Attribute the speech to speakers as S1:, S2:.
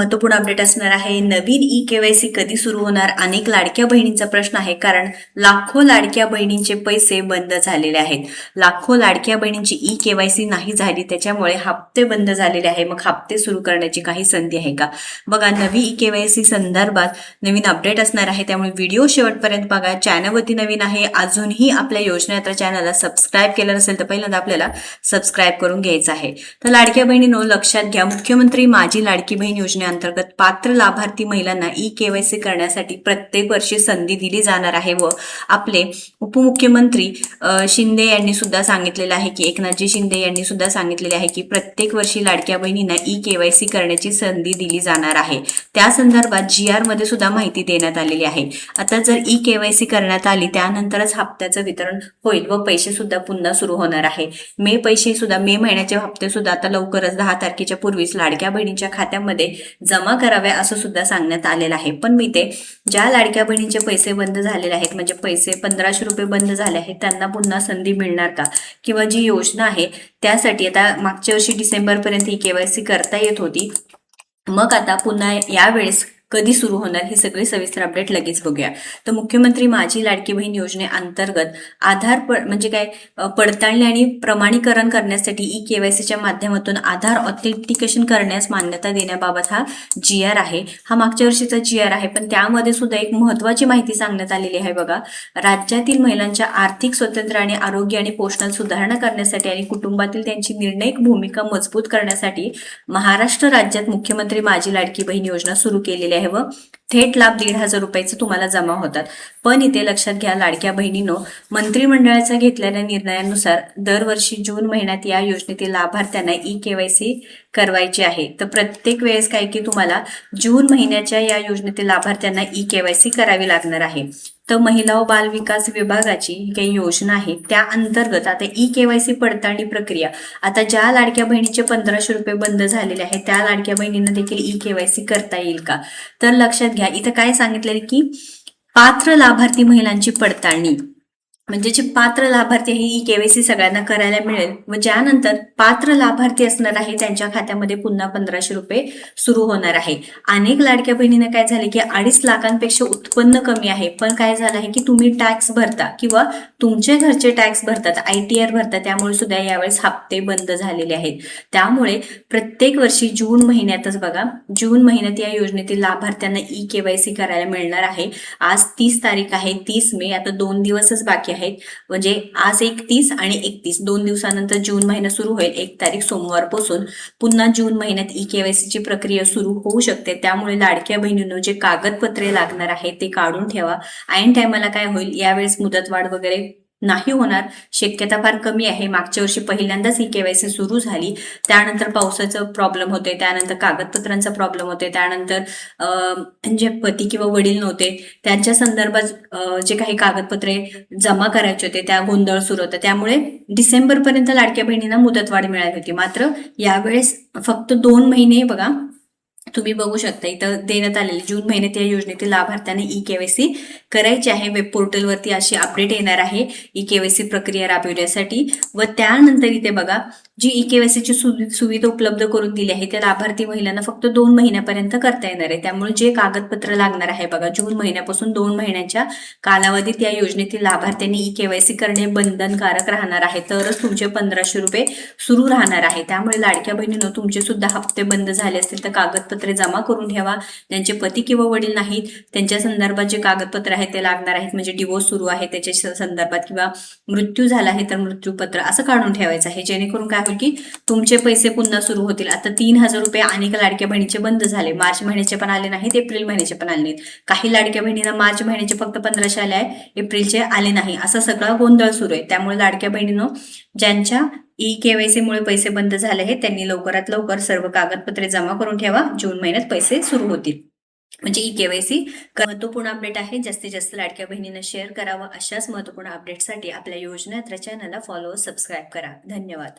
S1: महत्त्वपूर्ण अपडेट असणार आहे। नवीन ई-केवायसी कधी सुरू होणार? अनेक लाडक्या बहिणींचा प्रश्न आहे, कारण लाखो लाडक्या बहिणींचे पैसे बंद झालेले आहेत। लाखो लाडक्या बहिणींची ई-केवायसी नाही झाली, त्याच्यामुळे हप्ते बंद झालेले आहे। मग हप्ते सुरू करण्याची काही संधी आहे का? बघा, नवी ई-केवायसी संदर्भात नवीन अपडेट असणार आहे, त्यामुळे व्हिडिओ शेवटपर्यंत बघा। चॅनलवरती नवीन आहे, अजूनही आपल्या योजना यात्रा चॅनलला सबस्क्राईब केलं नसेल तर पहिल्यांदा आपल्याला सबस्क्राईब करून घ्यायचं आहे। तर लाडक्या बहिणींनो, लक्षात घ्या, मुख्यमंत्री माझी लाडकी बहीण योजनेअंतर्गत पात्र लाभार्थी महिलांना ई-केवायसी करण्यासाठी प्रत्येक वर्षी संधी दिली जाणार आहे व आपले उपमुख्यमंत्री शिंदे यांनी सुद्धा सांगितलेलं आहे की एकनाथजी शिंदे यांनी सुद्धा सांगितलेले आहे की प्रत्येक वर्षी लाडक्या बहिणींना ई-केवायसी करण्याची संधी दिली जाणार आहे। त्या संदर्भात GR मध्ये सुद्धा माहिती देण्यात आलेली आहे। आता जर ई-केवायसी करण्यात आली त्यानंतरच हप्त्याचं वितरण होईल व पैसे सुद्धा पुन्हा सुरू होणार आहे। मे महिन्याचे हप्ते सुद्धा आता लवकरच 10 तारखेच्या पूर्वीच लाडक्या बहिणींच्या खात्यामध्ये जमा कराव्या असं सुद्धा सांगण्यात आलेलं आहे। पण मी ते ज्या लाडक्या बहिणींचे पैसे बंद झालेले आहेत, म्हणजे पैसे 1500 रुपये बंद झाले आहेत, त्यांना पुन्हा संधी मिळणार का, किंवा जी योजना आहे त्यासाठी आता मागच्या वर्षी डिसेंबरपर्यंत ही केवायसी करता येत होती, मग आता पुन्हा यावेळेस कधी सुरू होणार ही सगळी सविस्तर अपडेट लगेच बघूया। तर मुख्यमंत्री माझी लाडकी बहीण योजनेअंतर्गत आधार म्हणजे काय, पडताळणी आणि प्रमाणीकरण करण्यासाठी ई-केवायसीच्या माध्यमातून आधार ऑथेंटिकेशन करण्यास मान्यता देण्याबाबत हा GR आहे। हा मागच्या वर्षीचा GR आहे, पण त्यामध्ये सुद्धा एक महत्त्वाची माहिती सांगण्यात आलेली आहे। बघा, राज्यातील महिलांच्या आर्थिक स्वातंत्र्य आणि आरोग्य आणि पोषणात सुधारणा करण्यासाठी आणि कुटुंबातील त्यांची निर्णायक भूमिका मजबूत करण्यासाठी महाराष्ट्र राज्यात मुख्यमंत्री माझी लाडकी बहीण योजना सुरू केलेली आहे व थेट लाभ 1500 रुपयाचे तुम्हाला जमा होतात। पण इथे लक्षात घ्या लाडक्या बहिणींनो, मंत्रिमंडळाचा घेतलेल्या निर्णयानुसार दरवर्षी जून महिन्यात या योजनेतील लाभार्थ्यांना ई-केवायसी करवायची आहे। तर प्रत्येक वेळेस काय की तुम्हाला जून महिन्याच्या या योजनेतील लाभार्थ्यांना ई-केवायसी करावी लागणार आहे। तर महिला व बाल विकास विभागाची ही काही योजना आहे त्या अंतर्गत आता ई-केवायसी पडताळणी प्रक्रिया, आता ज्या लाडक्या बहिणीचे 1500 रुपये बंद झालेले आहेत त्या लाडक्या बहिणींना देखील ई-केवायसी करता येईल का? तर लक्षात घ्या, इथं काय सांगितलं की पात्र लाभार्थी महिलांची पडताळणी, म्हणजे जे पात्र लाभार्थी आहे ई-केवायसी सगळ्यांना करायला मिळेल व ज्यानंतर पात्र लाभार्थी असणार आहे त्यांच्या खात्यामध्ये पुन्हा 1500 रुपये सुरू होणार आहे। अनेक लाडक्या बहिणींना काय झाले की 2.5 लाखांपेक्षा उत्पन्न कमी आहे, पण काय झालं आहे की तुम्ही टॅक्स भरता किंवा तुमचे घरचे टॅक्स भरतात, ITR भरतात, त्यामुळे सुद्धा यावेळेस हप्ते बंद झालेले आहेत। त्यामुळे प्रत्येक वर्षी जून महिन्यातच बघा, जून महिन्यात या योजनेतील लाभार्थ्यांना ई-केवायसी करायला मिळणार आहे। आज 30 तारीख आहे, 30 मे, आता 2 दिवसच बाकी आहेत, म्हणजे आज 31 आणि 31 2 दिवसानंतर जून महिना सुरू होईल। 1 तारीख सोमवारपासून पुन्हा जून महिन्यात ई-केवायसीची प्रक्रिया सुरू होऊ शकते। त्यामुळे लाडक्या बहिणींनो, जे कागदपत्रे लागणार आहेत ते काढून ठेवा। ऐन टायमाला काय होईल, यावेळेस मुदतवाढ वगैरे नाही होणार, शक्यता फार कमी आहे। मागच्या वर्षी पहिल्यांदाच ई-केवायसी सुरू झाली, त्यानंतर पावसाचं प्रॉब्लेम होते, त्यानंतर कागदपत्रांचा प्रॉब्लेम होते, त्यानंतर जे पती किंवा वडील नव्हते त्यांच्या संदर्भात जे काही कागदपत्रे जमा करायचे होते त्या गोंधळ सुरू होता। त्यामुळे डिसेंबरपर्यंत लाडक्या बहिणींना मुदतवाढ मिळाली होती, मात्र यावेळेस फक्त 2 महिने बघा, तुम्ही बघू शकता इथं देण्यात आलेले जून महिन्यात या योजनेतील लाभार्थ्यांना ई-केवायसी करायची आहे। वेब पोर्टलवरती अशी अपडेट येणार आहे ई-केवायसी प्रक्रिया राबविण्यासाठी व त्यानंतर इथे बघा, जी ई-केवायसीची सुविधा उपलब्ध करून दिली आहे त्या लाभार्थी महिलांना फक्त 2 महिन्यापर्यंत करता येणार आहे। त्यामुळे जे कागदपत्र लागणार आहे बघा, जून महिन्यापासून 2 महिन्याच्या कालावधीत या योजनेतील लाभार्थ्यांनी ई-केवायसी करणे बंधनकारक राहणार आहे, तरच तुमचे 1500 रुपये सुरू राहणार आहे। त्यामुळे लाडक्या बहिणींनो, तुमचे सुद्धा हप्ते बंद झाले असतील तर कागदपत्रे जमा करून ठेवा। त्यांचे पती किंवा वडील नाहीत त्यांच्या संदर्भात जे कागदपत्र आहेत ते लागणार आहेत, म्हणजे डिवोर्स सुरू आहे त्याच्या संदर्भात किंवा मृत्यू झाला आहे तर मृत्यूपत्र असं काढून ठेवायचं आहे, जेणेकरून काय होईल की तुमचे पैसे पुन्हा सुरू होतील। आता 3000 रुपये अनेक लाडक्या बहिणीचे बंद झाले, मार्च महिन्याचे पण आले नाहीत, एप्रिल महिन्याचे पण आले नाहीत, काही लाडक्या बहिणींना मार्च महिन्याचे फक्त 1500 आले आहे, एप्रिलचे आले नाही, असा सगळा गोंधळ सुरू आहे। त्यामुळे लाडक्या बहिणींनो, ज्यांच्या ई-केवायसी मुळे पैसे बंद झाले आहेत त्यांनी लवकरात लवकर सर्व कागदपत्रे जमा करून ठेवा, जून महिन्यात पैसे सुरू होतील, म्हणजे ई-केवायसी महत्त्वपूर्ण अपडेट आहे। जास्तीत जास्त लाडक्या बहिणींना शेअर करावं। अशाच महत्त्वपूर्ण अपडेटसाठी आपल्या योजना यात्रा चॅनलला फॉलो, सबस्क्राईब करा। धन्यवाद।